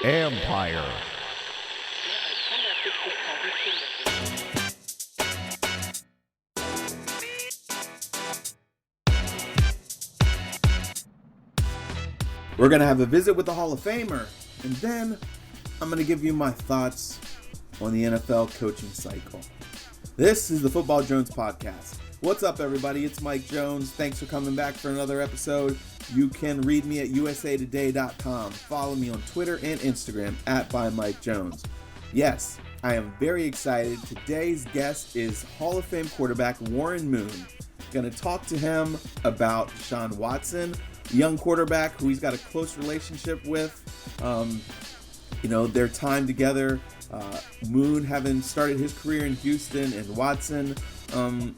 Empire. We're going to have a visit with the Hall of Famer, and then I'm going to give you my thoughts on the NFL coaching cycle. This is the Football Jones Podcast. What's up, everybody? It's Mike Jones. Thanks for coming back for another episode. You can read me at usatoday.com. Follow me on Twitter and Instagram at @ByMikeJones. Yes, I am very excited. Today's guest is Hall of Fame quarterback Warren Moon. Going to talk to him about Deshaun Watson, young quarterback who he's got a close relationship with. Their time together. Moon having started his career in Houston, and Watson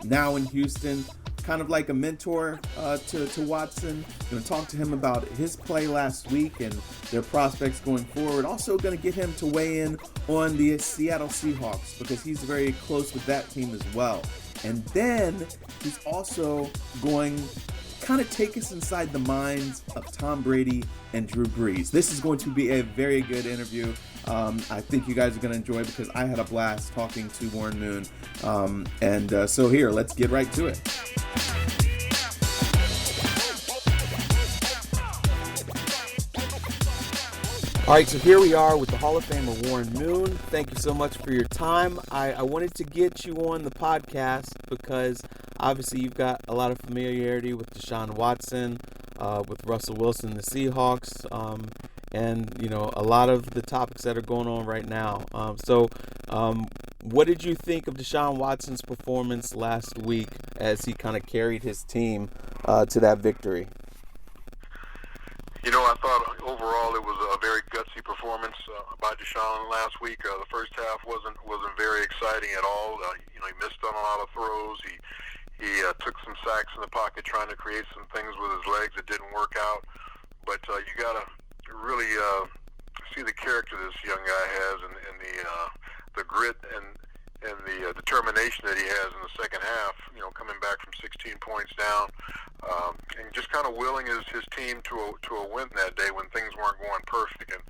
now in Houston, kind of like a mentor to Watson. Going to talk to him about his play last week and their prospects going forward. Also going to get him to weigh in on the Seattle Seahawks because he's very close with that team as well. And then he's also going to kind of take us inside the minds of Tom Brady and Drew Brees. This is going to be a very good interview. I think you guys are going to enjoy it because I had a blast talking to Warren Moon. So here, let's get right to it. All right, so here we are with the Hall of Famer Warren Moon. Thank you so much for your time. I wanted to get you on the podcast because obviously you've got a lot of familiarity with Deshaun Watson, with Russell Wilson, the Seahawks, and a lot of the topics that are going on right now. What did you think of Deshaun Watson's performance last week as he kind of carried his team to that victory? I thought overall it was a very gutsy performance by Deshaun last week. The first half wasn't very exciting at all. He missed on a lot of throws. He took some sacks in the pocket trying to create some things with his legs that didn't work out. But you got to really see the character this young guy has and the grit and the determination that he has in the second half, coming back from 16 points down, and just kind of willing his team to a win that day when things weren't going perfect. And,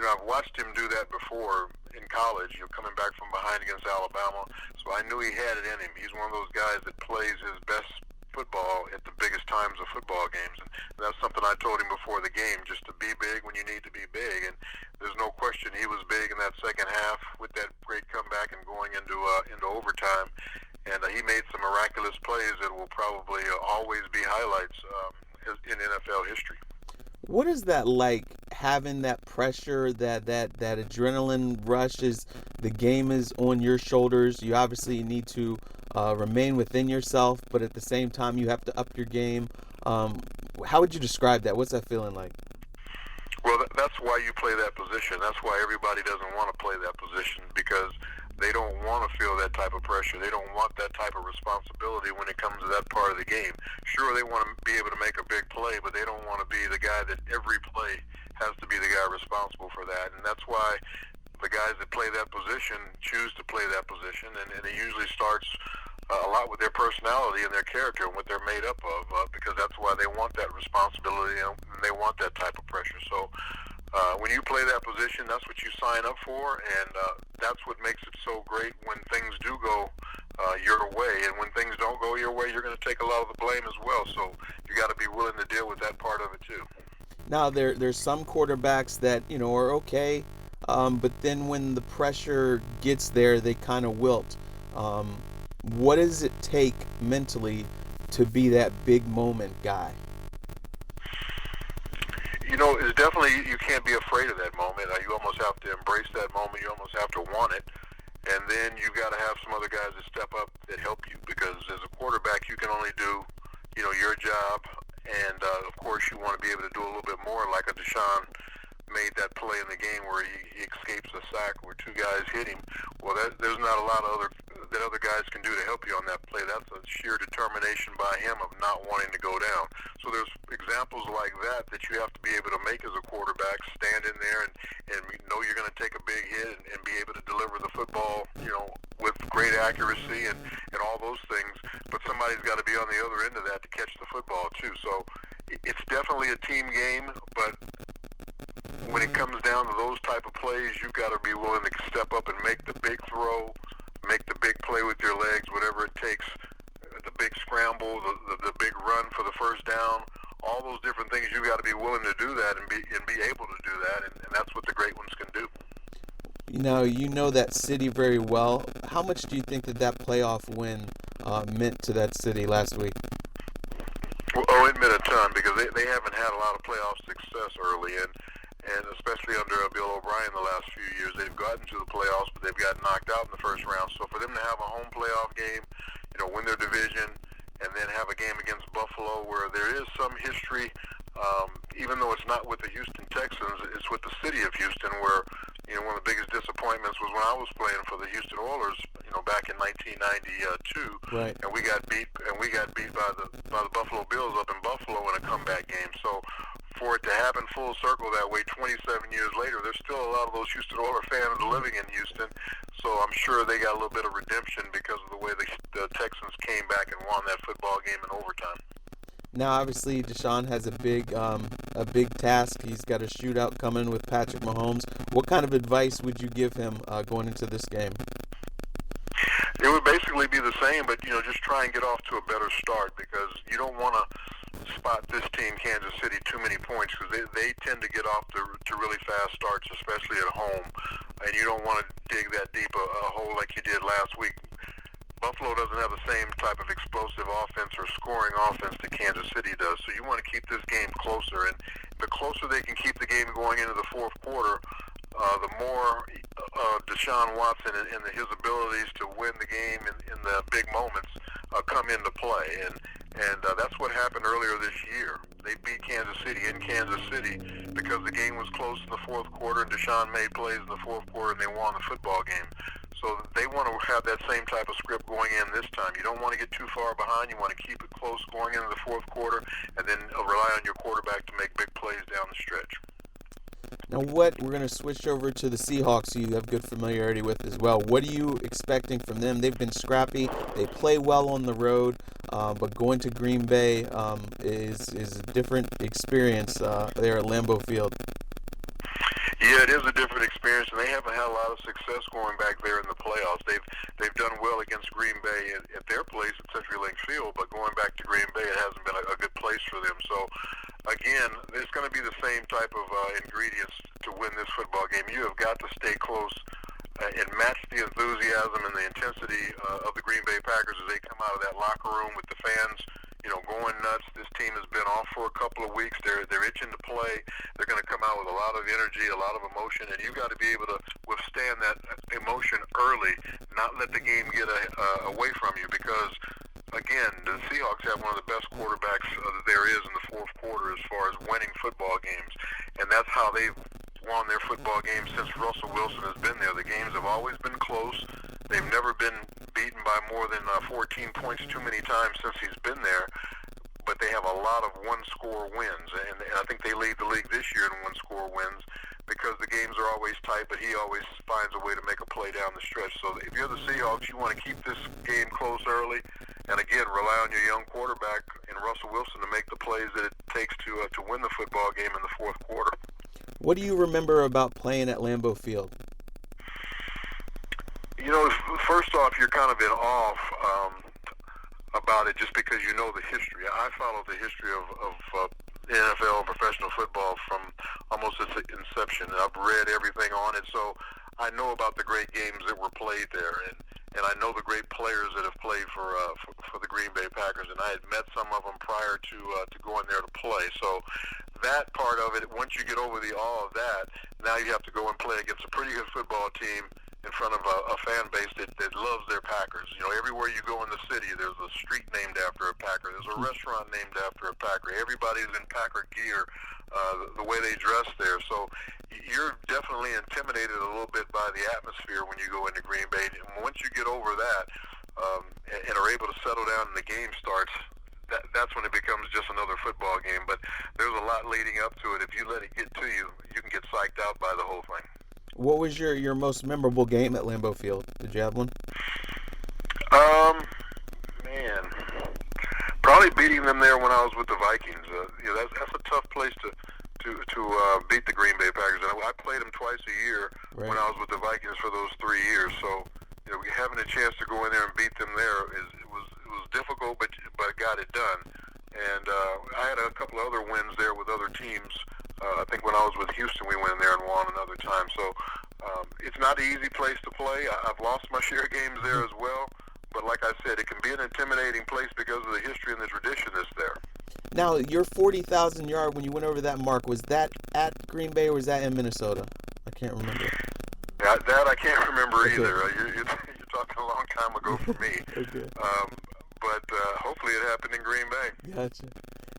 I've watched him do that before in college, coming back from behind against Alabama, so I knew he had it in him. He's one of those guys that plays his best football at the biggest times of football games, and that's something I told him before the game, just to be big when you need to be big. And there's no question he was big in that second half with that great comeback and going into overtime. And he made some miraculous plays that will probably always be highlights in NFL history. What is that like, having that pressure, that adrenaline rush? Is the game is on your shoulders? You obviously need to remain within yourself, but at the same time you have to up your game. How would you describe that? What's that feeling like? Well, that's why you play that position. That's why everybody doesn't want to play that position, because they don't want to feel that type of pressure. They don't want that type of responsibility when it comes to that part of the game. Sure, they want to be able to make a big play, but they don't want to be the guy that every play has to be the guy responsible for that. And that's why the guys that play that position choose to play that position, and it usually starts a lot with their personality and their character and what they're made up of, because that's why they want that responsibility and they want that type of pressure. So when you play that position, that's what you sign up for, and that's what makes it so great when things do go your way. And when things don't go your way, you're going to take a lot of the blame as well. So you got to be willing to deal with that part of it too. Now, there's some quarterbacks that are okay, but then when the pressure gets there, they kind of wilt. What does it take mentally to be that big moment guy? It's definitely, you can't be afraid of that moment. You almost have to embrace that moment. You almost have to want it. And then you got to have some other guys that step up that help you, because as a quarterback, you can only do, your job. And, of course, you want to be able to do a little bit more, like a Deshaun made that play in the game where he escapes a sack where two guys hit him. Well, there's not a lot of other guys can do to help you on that play. That's a sheer determination by him of not wanting to go down. So there's examples like that you have to be able to make as a quarterback, stand in there and know you're going to take a big hit and be able to deliver the football, with great accuracy and all those things. But somebody's got to be on the other end of that to catch the football too. So it's definitely a team game, but when it comes down to those type of plays, you've got to be willing to step up and make the big throw, make the big play with your legs, whatever it takes, the big scramble, the big run for the first down, all those different things. You've got to be willing to do that and be able to do that, and that's what the great ones can do. You know that city very well. How much do you think that playoff win meant to that city last week? Oh, it meant a ton because they haven't had a lot of playoff success early, and especially under Bill O'Brien the last few years, they've gotten to the playoffs, but they've gotten knocked out in the first round. So for them to have a home playoff game, win their division, and then have a game against Buffalo where there is some history, even though it's not with the Houston Texans, it's with the city of Houston where, one of the biggest disappointments was when I was playing for the Houston Oilers, back in 1992, right. And we got beat by the Buffalo Bills up in Buffalo in a comeback game. So for it to happen full circle that way 27 years later, there's still a lot of those Houston Oilers fans living in Houston. So I'm sure they got a little bit of redemption because of the way the Texans came back and won that football game in overtime. Now, obviously, Deshaun has a big task. He's got a shootout coming with Patrick Mahomes. What kind of advice would you give him going into this game? It would basically be the same, but just try and get off to a better start because you don't want to spot this team, Kansas City, too many points because they tend to get off to really fast starts, especially at home, and you don't want to dig that deep a hole like you did last week. Buffalo doesn't have the same type of explosive offense or scoring offense that Kansas City does, so you want to keep this game closer, and the closer they can keep the game going into the fourth quarter, the more Deshaun Watson and his abilities to win the game in the big moments come into play, and that's what happened earlier this year. They beat Kansas City in Kansas City because the game was close in the fourth quarter, and Deshaun made plays in the fourth quarter, and they won the football game. So they want to have that same type of script going in this time. You don't want to get too far behind. You want to keep it close going into the fourth quarter, and then rely on your quarterback to make big plays down the stretch. Now, we're going to switch over to the Seahawks, who you have good familiarity with as well. What are you expecting from them? They've been scrappy. They play well on the road, but going to Green Bay is a different experience there at Lambeau Field. Yeah, it is a different experience, and they haven't had a lot of success going back there in the playoffs. They've done well against Green Bay at their place at CenturyLink Field, but going back to Green Bay, it hasn't been a good place for them. So, again, it's going to be the same type of ingredients to win this football game. You have got to stay close and match the enthusiasm and the intensity of the Green Bay Packers as they come out of that locker room with the fans, going nuts. This team has been off for a couple of weeks. They're itching to play. They're going to come out with a lot of energy, a lot of emotion, and you've got to be able to withstand that emotion early, not let the game get away from you because, again, the Seahawks have one of the best quarterbacks there is in the fourth quarter as far as winning football games, and that's how they've won their football games since Russell Wilson has been there. The games have always been close. They've never been beaten by more than 14 points too many times since he's been there, but they have a lot of one-score wins, and I think they lead the league this year in one-score wins because the games are always tight, but he always finds a way to make a play down the stretch. So if you're the Seahawks, you want to keep this game close early, and again, rely on your young quarterback in Russell Wilson to make the plays that it takes to win the football game in the fourth quarter. What do you remember about playing at Lambeau Field? First off, you're kind of in awe about it just because you know the history. I follow the history of the NFL and professional football from almost its inception, and I've read everything on it, so I know about the great games that were played there, and I know the great players that have played for the Green Bay Packers, and I had met some of them prior to going there to play. So that part of it, once you get over the awe of that, now you have to go and play against a pretty good football team in front of a fan base that loves their Packers. Everywhere you go in the city, there's a street named after a Packer. There's a restaurant named after a Packer. Everybody's in Packer gear, the way they dress there. So you're definitely intimidated a little bit by the atmosphere when you go into Green Bay. And once you get over that and are able to settle down and the game starts, that's when it becomes just another football game. But there's a lot leading up to it. If you let it get to you, you can get psyched out by the whole thing. What was your most memorable game at Lambeau Field? Did you have one? Probably probably beating them there when I was with the Vikings. That's a tough place to beat the Green Bay Packers. And I played them twice a year when I was with the Vikings for those 3 years. So having a chance to go in there and beat them there it was difficult, but I got it done. And I had a couple of other wins there with other teams. I think when I was with Houston, we went in there and won another time. So it's not an easy place to play. I've lost my share of games there as well. But like I said, it can be an intimidating place because of the history and the tradition that's there. Now, your 40,000 yard, when you went over that mark, was that at Green Bay or was that in Minnesota? I can't remember. That I can't remember either. You're talking a long time ago for me. Okay. But hopefully it happened in Green Bay. Gotcha.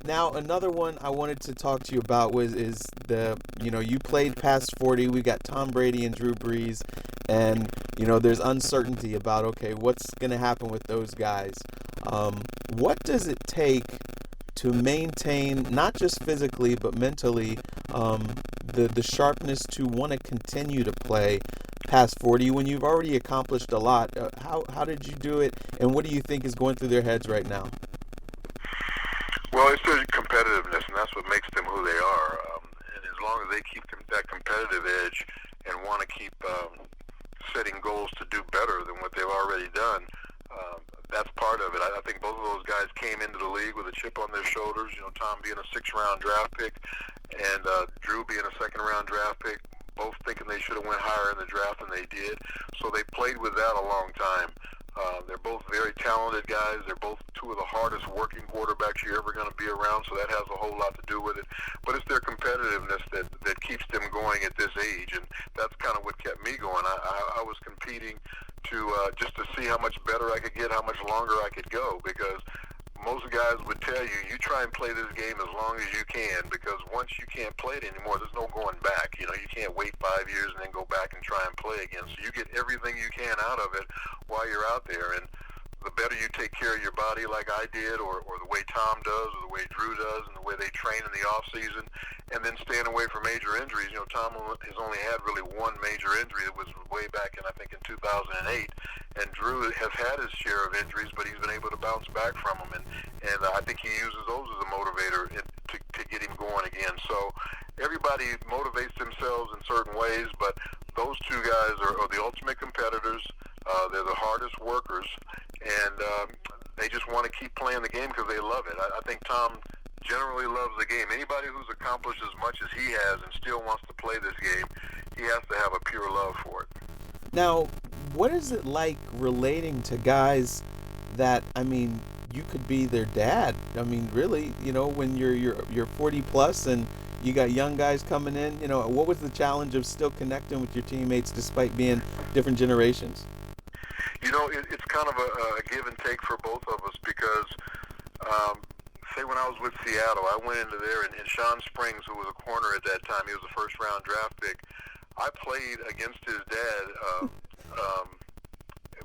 Now, another one I wanted to talk to you about is you played past 40. We got Tom Brady and Drew Brees, and, there's uncertainty about, okay, what's going to happen with those guys. What does it take to maintain, not just physically, but mentally, the sharpness to want to continue to play past 40 when you've already accomplished a lot? How did you do it, and what do you think is going through their heads right now? Well, it's their competitiveness, and that's what makes them who they are. And as long as they keep that competitive edge and want to keep setting goals to do better than what they've already done, that's part of it. I think both of those guys came into the league with a chip on their shoulders. Tom being a 6th-round draft pick and Drew being a 2nd-round draft pick, both thinking they should have went higher in the draft than they did. So they played with that a long time. They're both very talented guys. They're both two of the hardest working quarterbacks you're ever going to be around, so that has a whole lot to do with it. But it's their competitiveness that keeps them going at this age, and that's kind of what kept me going. I was competing to just to see how much better I could get, how much longer I could go, because most guys would tell you, you try and play this game as long as you can, because once you can't play it anymore, there's no going back. You can't wait 5 years and then go back and try and play again. So you get everything you can out of it while you're out there. And the better you take care of your body like I did, or the way Tom does, or the way Drew does, and the way they train in the off season, and then staying away from major injuries. Tom has only had really one major injury. It was way back in 2008. And Drew has had his share of injuries, but he's been able to bounce back from them. And I think he uses those as a motivator to get him going again. So everybody motivates themselves in certain ways, but those two guys are the ultimate competitors. They're the hardest workers, and they just want to keep playing the game because they love it. I think Tom generally loves the game. Anybody who's accomplished as much as he has and still wants to play this game, he has to have a pure love for it. Now, what is it like relating to guys that, you could be their dad? Really, when you're 40 plus and you got young guys coming in, what was the challenge of still connecting with your teammates despite being different generations? It's kind of a give and take for both of us because, say when I was with Seattle, I went into there and Sean Springs, who was a corner at that time, he was a 1st-round draft pick. I played against his dad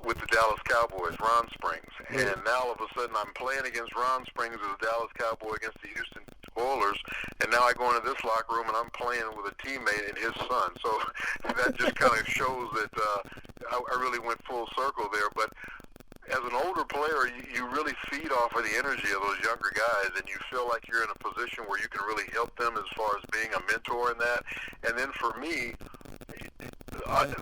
with the Dallas Cowboys, Ron Springs. And now all of a sudden I'm playing against Ron Springs as a Dallas Cowboy against the Houston Oilers, and now I go into this locker room and I'm playing with a teammate and his son. So that just kind of shows that I really went full circle there. But as an older player, you really feed off of the energy of those younger guys, and you feel like you're in a position where you can really help them as far as being a mentor in that. And then for me,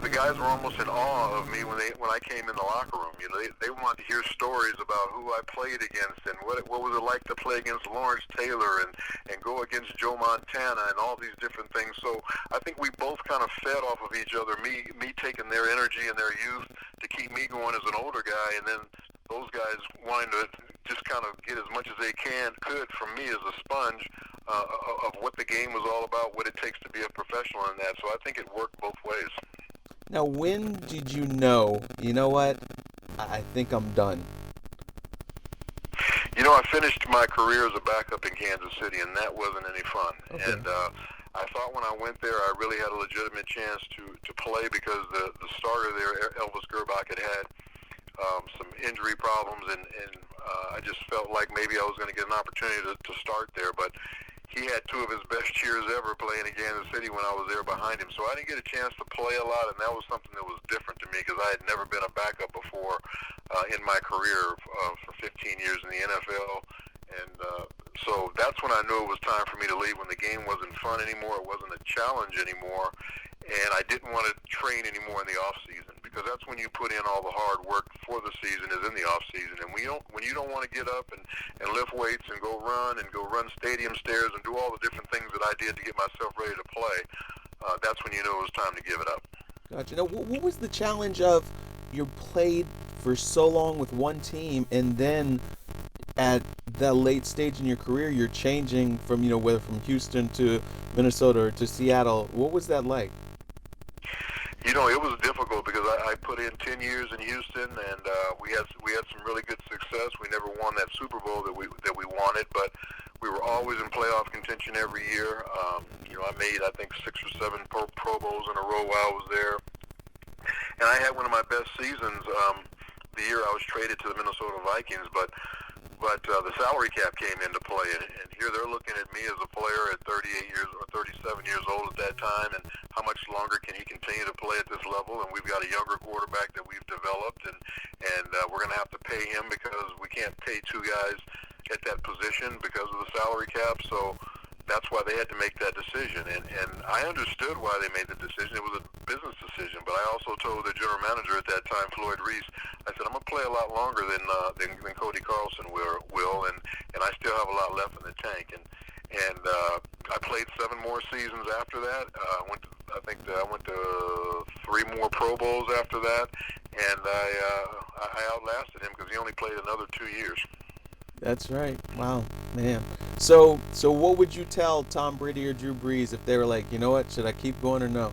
the guys were almost in awe of me when I came in the locker room. They wanted to hear stories about who I played against and what was it like to play against Lawrence Taylor and go against Joe Montana and all these different things. So I think we both kind of fed off of each other. Me taking their energy and their youth to keep me going as an older guy, and then those guys wanting to just kind of get as much as they could from me as a sponge of what the game was all about, what it takes to be a professional in that. So I think it worked both ways. Now, when did you know, what, I think I'm done? I finished my career as a backup in Kansas City, and that wasn't any fun. Okay. And I thought when I went there, I really had a legitimate chance to play because the starter there, Elvis Gerbach, had some injury problems, and I just felt like maybe I was going to get an opportunity to start there. But he had two of his best years ever playing in Kansas City when I was there behind him. So I didn't get a chance to play a lot, and that was something that was different to me because I had never been a backup before in my career for 15 years in the NFL. And so that's when I knew it was time for me to leave, when the game wasn't fun anymore, it wasn't a challenge anymore, and I didn't want to train anymore in the off season, because that's when you put in all the hard work for the season, is in the off season. And when you don't want to get up and lift weights and go run stadium stairs and do all the different things that I did to get myself ready to play, that's when you knew it was time to give it up. Gotcha. Now, what was the challenge of you played for so long with one team, and then at that late stage in your career, you're changing from, whether from Houston to Minnesota or to Seattle? What was that like? It was difficult because I put in 10 years in Houston, and we had some really good success. We never won that Super Bowl that we wanted, but we were always in playoff contention every year. I made, I think, 6 or 7 Pro Bowls in a row while I was there, and I had one of my best seasons the year I was traded to the Minnesota Vikings. But the salary cap came into play, and here they're looking at me as a player at 38 years or 37 years old at that time, and how much longer can he continue to play at this level? And we've got a younger quarterback that we've developed, and we're going to have to pay him, because we can't pay 2 guys at that position because of the salary cap. So that's why they had to make that decision, and I understood why they made the decision. It was a business decision, but I also told the general manager at that time, Floyd Reese, I said, I'm going to play a lot longer than Cody Carlson will, and I still have a lot left in the tank. And I played 7 more seasons after that. I went to 3 more Pro Bowls after that, and I outlasted him because he only played another 2 years. That's right. Wow, man. So what would you tell Tom Brady or Drew Brees if they were like, you know what, should I keep going or no?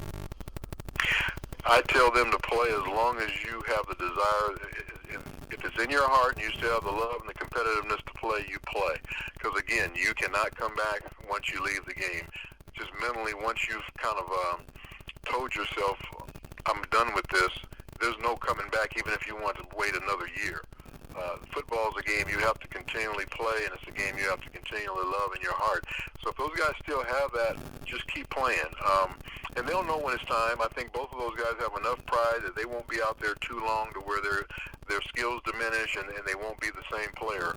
I tell them to play as long as you have the desire. If it's in your heart and you still have the love and the competitiveness to play, you play. Because, again, you cannot come back once you leave the game. Just mentally, once you've kind of told yourself, I'm done with this, there's no coming back, even if you want to wait another year. Football is a game you have to continually play, and it's a game you have to continually love in your heart. So if those guys still have that, just keep playing. And they'll know when it's time. I think both of those guys have enough pride that they won't be out there too long to where their skills diminish and they won't be the same player.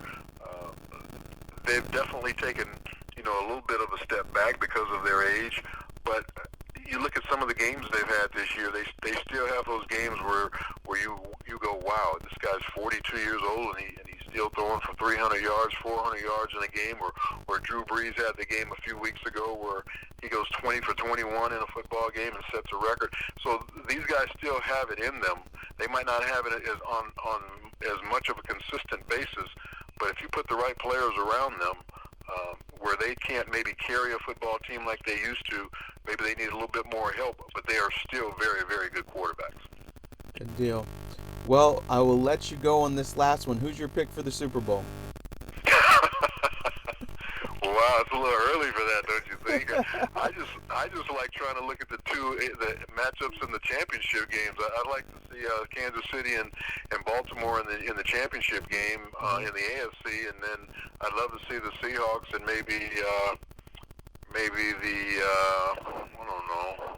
They've definitely taken, a little bit of a step back because of their age, but you look at some of the games they've had this year, they still have those games where you go, wow, this guy's 42 years old and he's still throwing for 300 yards, 400 yards in a game, or Drew Brees had the game a few weeks ago where he goes 20 for 21 in a football game and sets a record. So these guys still have it in them. They might not have it on as much of a consistent basis, but if you put the right players around them, where they can't maybe carry a football team like they used to, maybe they need a little bit more help, but they are still very, very good quarterbacks. Good deal. Well, I will let you go on this last one. Who's your pick for the Super Bowl? Wow, it's a little early for that, don't you think? I just like trying to look at the matchups in the championship games. I'd like to see Kansas City and Baltimore in the championship game in the AFC, and then I'd love to see the Seahawks and maybe the I don't know,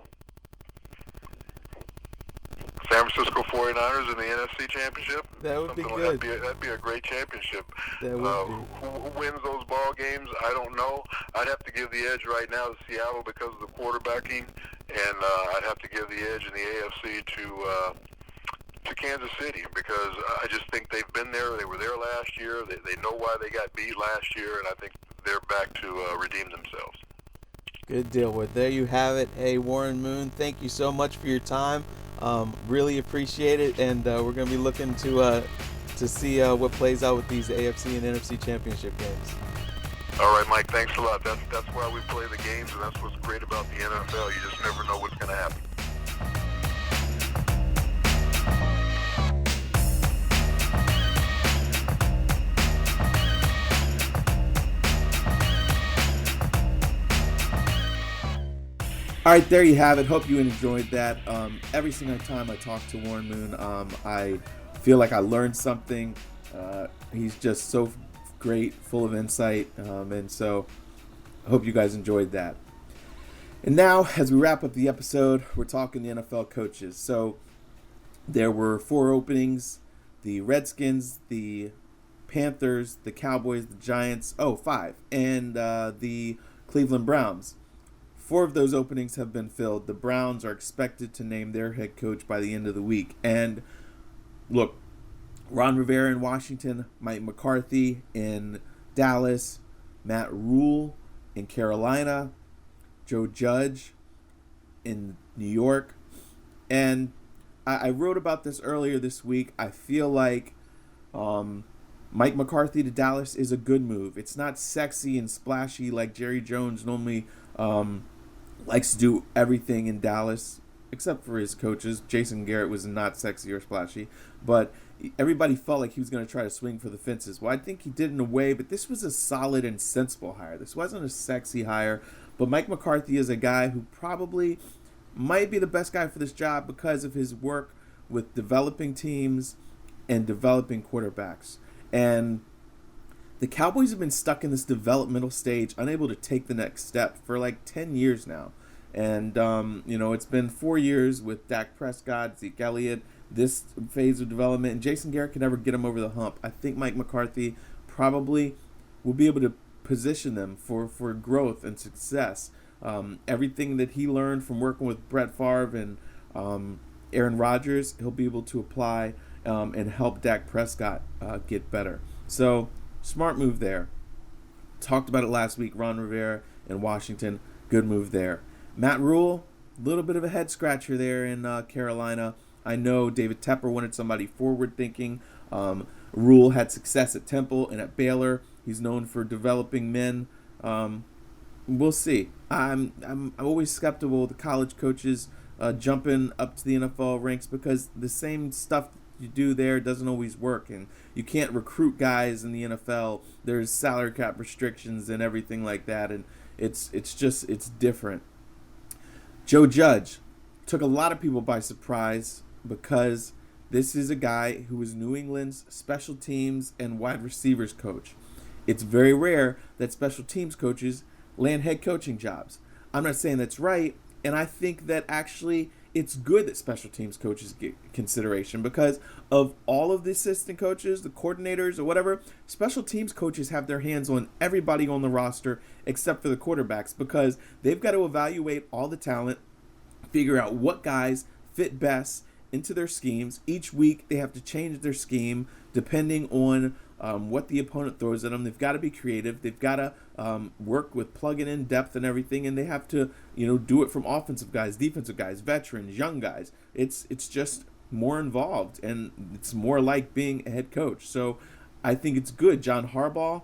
San Francisco 49ers in the NFC Championship. That would be good. That'd be a great championship. That would be. Who wins those ball games? I don't know. I'd have to give the edge right now to Seattle because of the quarterbacking, and I'd have to give the edge in the AFC to Kansas City because I just think they've been there. They were there last year. They know why they got beat last year, and I think they're back to redeem themselves. Good deal. Well, there you have it. Hey, Warren Moon, thank you so much for your time. Really appreciate it, and we're going to be looking to see what plays out with these AFC and NFC championship games. All right, Mike, thanks a lot. That's why we play the games, and that's what's great about the NFL. You just never know what's going to happen. All right, there you have it. Hope you enjoyed that. Every single time I talk to Warren Moon, I feel like I learned something. He's just so great, full of insight, and so I hope you guys enjoyed that. And now, as we wrap up the episode, we're talking the NFL coaches. So there were 4 openings: the Redskins, the Panthers, the Cowboys, the Giants. Oh, 5. And the Cleveland Browns. 4 of those openings have been filled. The Browns are expected to name their head coach by the end of the week. And look, Ron Rivera in Washington, Mike McCarthy in Dallas, Matt Rule in Carolina, Joe Judge in New York. And I wrote about this earlier this week. I feel like Mike McCarthy to Dallas is a good move. It's not sexy and splashy like Jerry Jones normally likes to do everything in Dallas, except for his coaches. Jason Garrett was not sexy or splashy, but everybody felt like he was going to try to swing for the fences. Well, I think he did in a way, but this was a solid and sensible hire. This wasn't a sexy hire, but Mike McCarthy is a guy who probably might be the best guy for this job because of his work with developing teams and developing quarterbacks. And the Cowboys have been stuck in this developmental stage, unable to take the next step for like 10 years now. And, it's been 4 years with Dak Prescott, Zeke Elliott, this phase of development, and Jason Garrett can never get him over the hump. I think Mike McCarthy probably will be able to position them for growth and success. Everything that he learned from working with Brett Favre and Aaron Rodgers, he'll be able to apply and help Dak Prescott get better. So, smart move there. Talked about it last week. Ron Rivera in Washington, good move there. Matt Rule, a little bit of a head scratcher there in Carolina. I know David Tepper wanted somebody forward-thinking. Rule had success at Temple and at Baylor. He's known for developing men. We'll see. I'm always skeptical of the college coaches jumping up to the NFL ranks because the same stuff you do there doesn't always work, and you can't recruit guys in the NFL. There's salary cap restrictions and everything like that, and it's different. Joe Judge took a lot of people by surprise because this is a guy who was New England's special teams and wide receivers coach. It's very rare that special teams coaches land head coaching jobs. I'm not saying that's right, and I think that actually it's good that special teams coaches get consideration because of all of the assistant coaches, the coordinators, or whatever. Special teams coaches have their hands on everybody on the roster except for the quarterbacks because they've got to evaluate all the talent, figure out what guys fit best into their schemes. Each week they have to change their scheme depending on what the opponent throws at them. They've got to be creative. They've got to work with plugging in depth and everything, and they have to do it from offensive guys, defensive guys, veterans, young guys. It's just more involved, and it's more like being a head coach. So I think it's good. John Harbaugh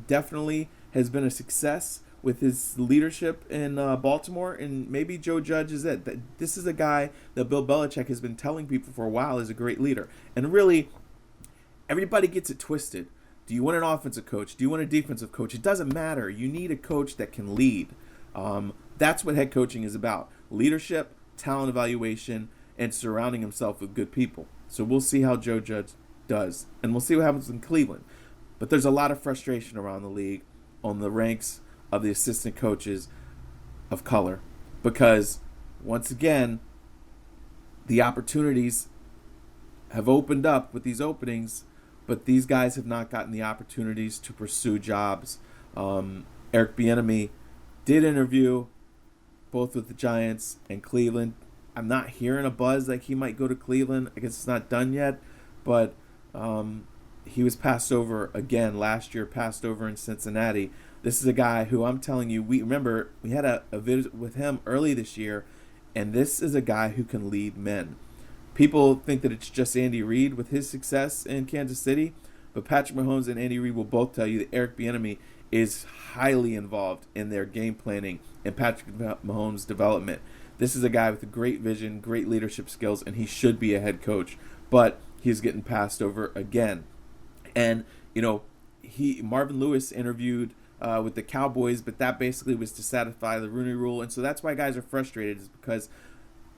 definitely has been a success with his leadership in Baltimore, and maybe Joe Judge is it. This is a guy that Bill Belichick has been telling people for a while is a great leader. And really, everybody gets it twisted. Do you want an offensive coach? Do you want a defensive coach? It doesn't matter. You need a coach that can lead. That's what head coaching is about. Leadership, talent evaluation, and surrounding himself with good people. So we'll see how Joe Judge does. And we'll see what happens in Cleveland. But there's a lot of frustration around the league on the ranks of the assistant coaches of color. Because, once again, the opportunities have opened up with these openings, but these guys have not gotten the opportunities to pursue jobs. Eric Bieniemy did interview both with the Giants and Cleveland. I'm not hearing a buzz like he might go to Cleveland. I guess it's not done yet, but he was passed over again last year, passed over in Cincinnati. This is a guy who I'm telling you, we had a visit with him early this year, and this is a guy who can lead men. People think that it's just Andy Reid with his success in Kansas City, but Patrick Mahomes and Andy Reid will both tell you that Eric Bieniemy is highly involved in their game planning and Patrick Mahomes' development. This is a guy with a great vision, great leadership skills, and he should be a head coach, but he's getting passed over again. And, Marvin Lewis interviewed with the Cowboys, but that basically was to satisfy the Rooney Rule, and so that's why guys are frustrated, is because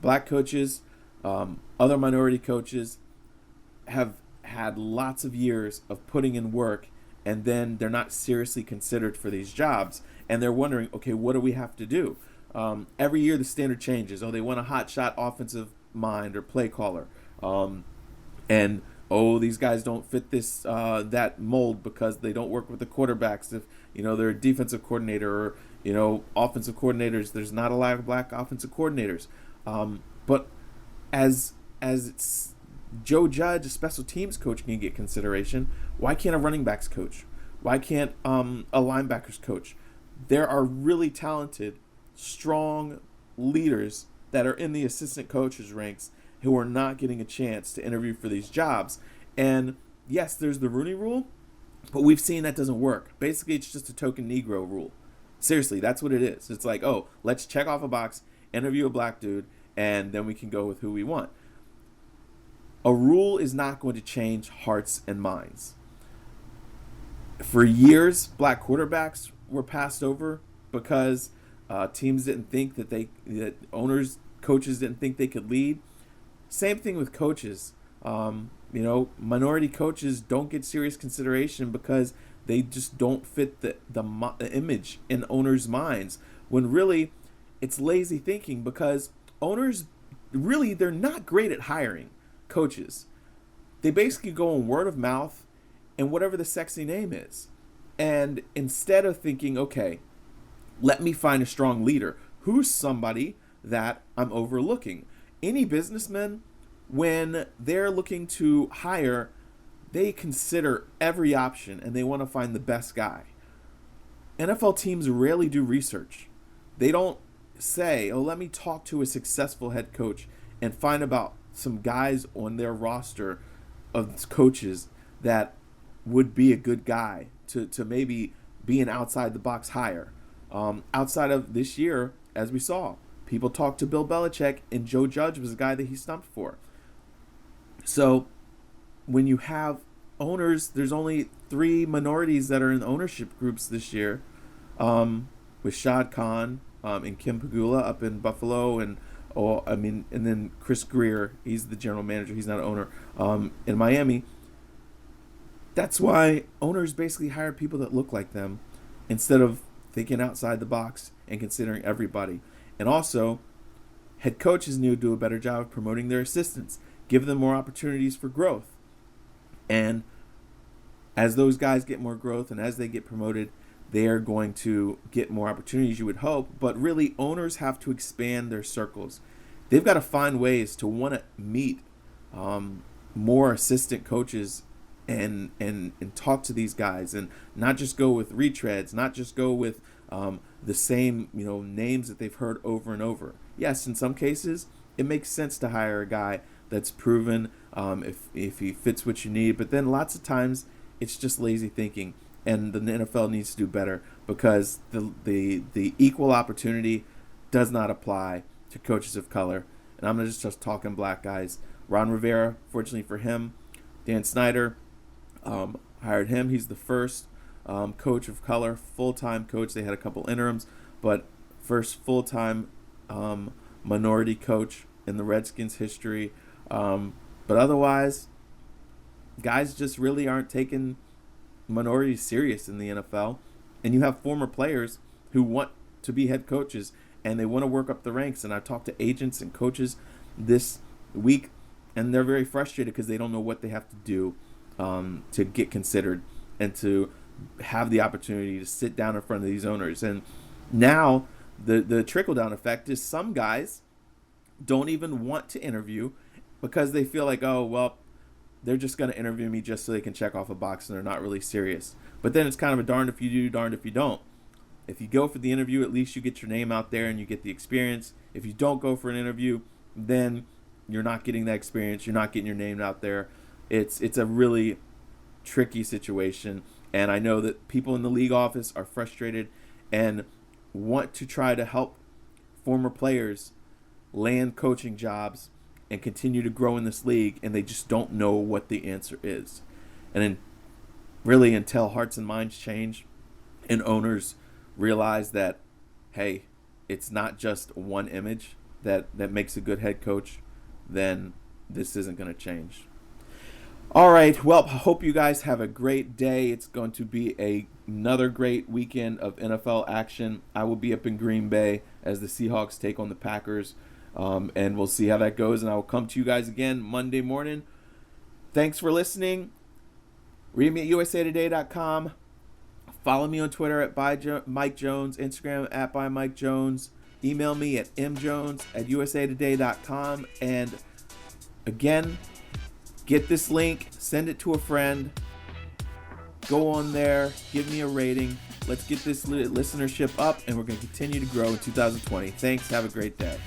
black coaches, other minority coaches have had lots of years of putting in work, and then they're not seriously considered for these jobs, and they're wondering, okay, what do we have to do? Every year the standard changes. They want a hotshot offensive mind or play caller, and oh, these guys don't fit this that mold because they don't work with the quarterbacks. If they're a defensive coordinator or offensive coordinators, there's not a lot of black offensive coordinators. But as it's Joe Judge, a special teams coach, can get consideration, why can't a running backs coach? Why can't a linebackers coach? There are really talented, strong leaders that are in the assistant coaches ranks who are not getting a chance to interview for these jobs. And yes, there's the Rooney Rule, but we've seen that doesn't work. Basically, it's just a token Negro rule. Seriously, that's what it is. It's like, oh, let's check off a box, interview a black dude, and then we can go with who we want. A rule is not going to change hearts and minds. For years, black quarterbacks were passed over because teams didn't think that owners, coaches didn't think they could lead. Same thing with coaches. Minority coaches don't get serious consideration because they just don't fit the image in owners' minds. When really, it's lazy thinking because owners really, they're not great at hiring coaches. They basically go on word of mouth and whatever the sexy name is. And instead of thinking, okay, let me find a strong leader, who's somebody that I'm overlooking? Any businessman, when they're looking to hire, they consider every option and they want to find the best guy. NFL teams rarely do research. They don't say, oh, let me talk to a successful head coach and find about some guys on their roster of coaches that would be a good guy to maybe be an outside the box hire. Outside of this year, as we saw, people talked to Bill Belichick and Joe Judge was the guy that he stumped for. So when you have owners, there's only 3 minorities that are in ownership groups this year, with Shad Khan and Kim Pagula up in Buffalo, and then Chris Greer, he's the general manager, he's not an owner, in Miami. That's why owners basically hire people that look like them instead of thinking outside the box and considering everybody. And also, head coaches need to do a better job of promoting their assistants, give them more opportunities for growth. And as those guys get more growth and as they get promoted, they are going to get more opportunities, you would hope. But really, owners have to expand their circles. They've got to find ways to want to meet more assistant coaches and talk to these guys, and not just go with retreads, not just go with the same names that they've heard over and over. Yes, in some cases, it makes sense to hire a guy that's proven if he fits what you need. But then lots of times it's just lazy thinking, and the NFL needs to do better because the equal opportunity does not apply to coaches of color. And I'm just talking black guys. Ron Rivera, fortunately for him, Dan Snyder hired him. He's the first coach of color, full-time coach. They had a couple interims, but first full-time minority coach in the Redskins history. But otherwise, guys just really aren't taking minorities serious in the NFL. And you have former players who want to be head coaches and they want to work up the ranks. And I talked to agents and coaches this week, and they're very frustrated because they don't know what they have to do to get considered and to have the opportunity to sit down in front of these owners. And now the trickle-down effect is some guys don't even want to interview because they feel like, oh, well, they're just going to interview me just so they can check off a box and they're not really serious. But then it's kind of a darned if you do, darned if you don't. If you go for the interview, at least you get your name out there and you get the experience. If you don't go for an interview, then you're not getting that experience. You're not getting your name out there. It's a really tricky situation. And I know that people in the league office are frustrated and want to try to help former players land coaching jobs and continue to grow in this league, and they just don't know what the answer is. And then really until hearts and minds change and owners realize that, hey, it's not just one image that makes a good head coach, then this isn't going to change. All right, well, I hope you guys have a great day. It's going to be another great weekend of NFL action. I will be up in Green Bay as the Seahawks take on the Packers, and we'll see how that goes. And I will come to you guys again Monday morning. Thanks for listening. Read me at usatoday.com. Follow me on Twitter at Mike Jones, Instagram at @ByMikeJones. Email me at mjones@usatoday.com. And again, get this link, send it to a friend. Go on there, give me a rating. Let's get this listenership up, and we're going to continue to grow in 2020. Thanks. Have a great day.